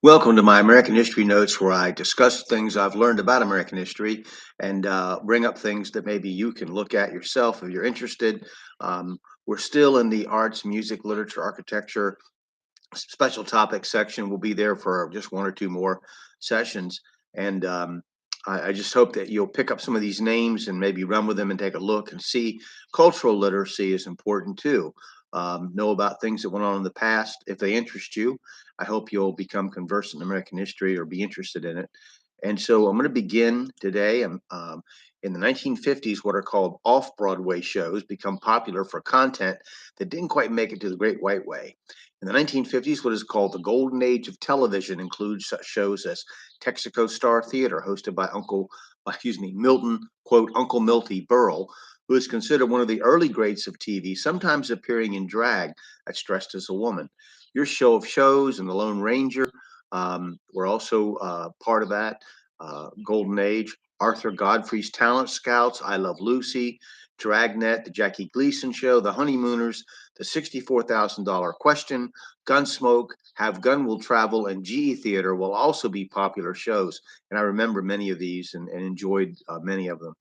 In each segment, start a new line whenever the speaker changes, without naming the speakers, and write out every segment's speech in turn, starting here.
Welcome to my American History Notes, where I discuss things I've learned about American history and bring up things that maybe you can look at yourself if you're interested. We're still in the arts, music, literature, architecture special topics section. We'll be there for just one or two more sessions. And I just hope that you'll pick up some of these names and maybe run with them and take a look and see cultural literacy is important too. Know about things that went on in the past. If they interest you, I hope you'll become conversant in American history or be interested in it. And so I'm going to begin today. In the 1950s, what are called off Broadway shows become popular for content that didn't quite make it to the Great White Way. In the 1950s, what is called the golden age of television includes such shows as Texaco Star Theater, hosted by Milton, quote, Uncle Milty Berle, who is considered one of the early greats of TV, sometimes appearing in drag that's dressed as a woman. Your Show of Shows and The Lone Ranger were also part of that golden age. Arthur Godfrey's Talent Scouts, I Love Lucy, Dragnet, The Jackie Gleason Show, The Honeymooners, The $64,000 Question, Gunsmoke, Have Gun Will Travel, and GE Theater will also be popular shows. And I remember many of these and enjoyed many of them.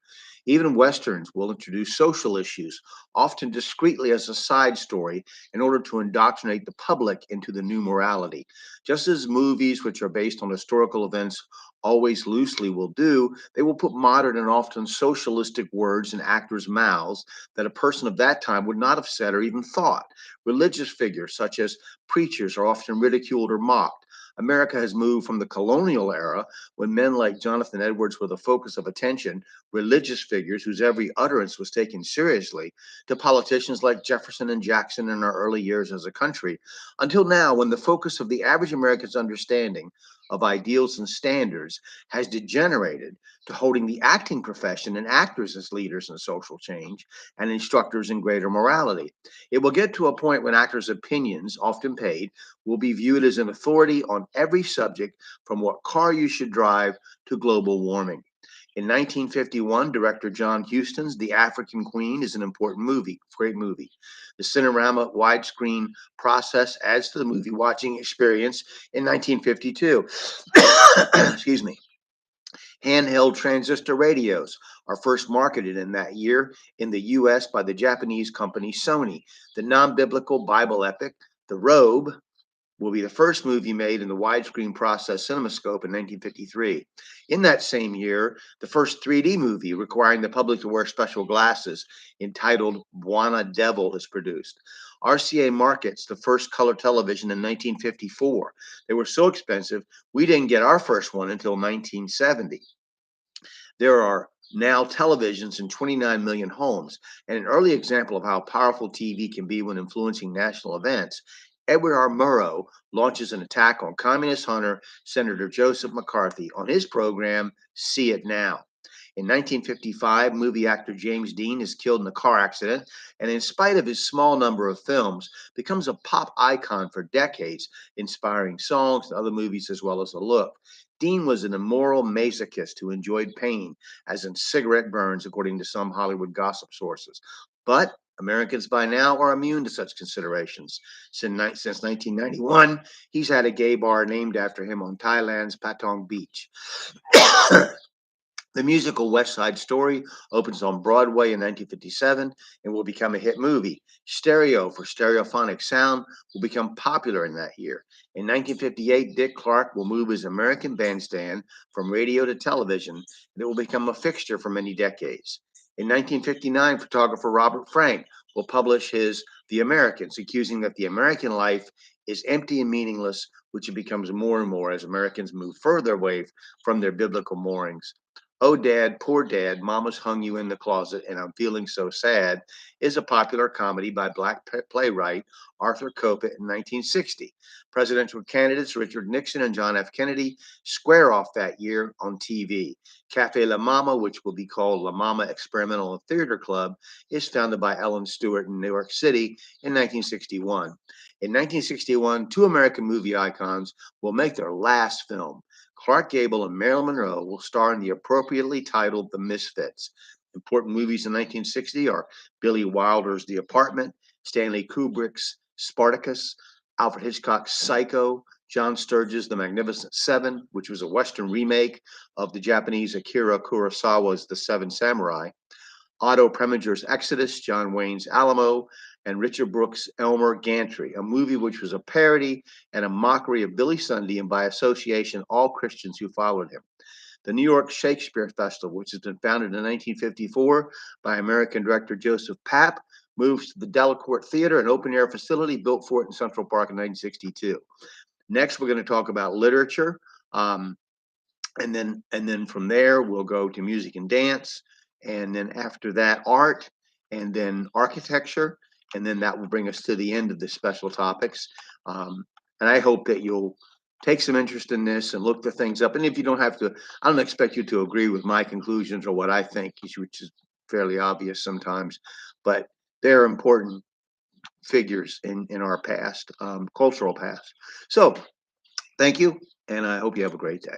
Even Westerns will introduce social issues, often discreetly as a side story, in order to indoctrinate the public into the new morality. Just as movies, which are based on historical events, always loosely will do, they will put modern and often socialistic words in actors' mouths that a person of that time would not have said or even thought. Religious figures, such as preachers, are often ridiculed or mocked. America has moved from the colonial era, when men like Jonathan Edwards were the focus of attention, religious figures whose every utterance was taken seriously, to politicians like Jefferson and Jackson in our early years as a country, until now, when the focus of the average American's understanding of ideals and standards has degenerated to holding the acting profession and actors as leaders in social change and instructors in greater morality. It will get to a point when actors' opinions, often paid, will be viewed as an authority on every subject, from what car you should drive to global warming. In 1951, director John Huston's The African Queen is an important movie, great movie. The Cinerama widescreen process adds to the movie watching experience in 1952. Excuse me. Handheld transistor radios are first marketed in that year in the US by the Japanese company Sony. The non biblical Bible epic, The Robe, will be the first movie made in the widescreen process CinemaScope in 1953. In that same year, the first 3D movie requiring the public to wear special glasses, entitled Buona Devil, is produced. RCA markets the first color television in 1954. They were so expensive, we didn't get our first one until 1970. There are now televisions in 29 million homes, and an early example of how powerful TV can be when influencing national events. Edward R. Murrow launches an attack on communist hunter Senator Joseph McCarthy on his program, See It Now. In 1955, movie actor James Dean is killed in a car accident, and in spite of his small number of films, becomes a pop icon for decades, inspiring songs and other movies as well as a look. Dean was an immoral masochist who enjoyed pain, as in cigarette burns, according to some Hollywood gossip sources. But Americans by now are immune to such considerations. Since 1991, he's had a gay bar named after him on Thailand's Patong Beach. The musical West Side Story opens on Broadway in 1957 and will become a hit movie. Stereo, for stereophonic sound, will become popular in that year. In 1958, Dick Clark will move his American Bandstand from radio to television, and it will become a fixture for many decades. In 1959, photographer Robert Frank will publish his The Americans, accusing that the American life is empty and meaningless, which it becomes more and more as Americans move further away from their biblical moorings. Oh, Dad, Poor Dad, Mama's Hung You in the Closet, and I'm Feeling So Sad is a popular comedy by Black playwright Arthur Kopit in 1960. Presidential candidates Richard Nixon and John F. Kennedy square off that year on TV. Cafe La Mama, which will be called La Mama Experimental and Theater Club, is founded by Ellen Stewart in New York City in 1961. In 1961, two American movie icons will make their last film. Clark Gable and Marilyn Monroe will star in the appropriately titled The Misfits. Important movies in 1960 are Billy Wilder's The Apartment, Stanley Kubrick's Spartacus, Alfred Hitchcock's Psycho, John Sturges' The Magnificent Seven, which was a Western remake of the Japanese Akira Kurosawa's The Seven Samurai, Otto Preminger's Exodus, John Wayne's Alamo, and Richard Brooks' Elmer Gantry, a movie which was a parody and a mockery of Billy Sunday and by association all Christians who followed him. The New York Shakespeare Festival, which has been founded in 1954 by American director Joseph Papp, moves to the Delacorte Theater, an open-air facility built for it in Central Park in 1962. Next, we're going to talk about literature, um, and then from there we'll go to music and dance, and then after that art, and then architecture, and then that will bring us to the end of the special topics. Um, and I hope that you'll take some interest in this and look the things up. And if you don't have to, I don't expect you to agree with my conclusions or what I think, which is fairly obvious sometimes, but they're important figures in our past, cultural past. So thank you, and I hope you have a great day.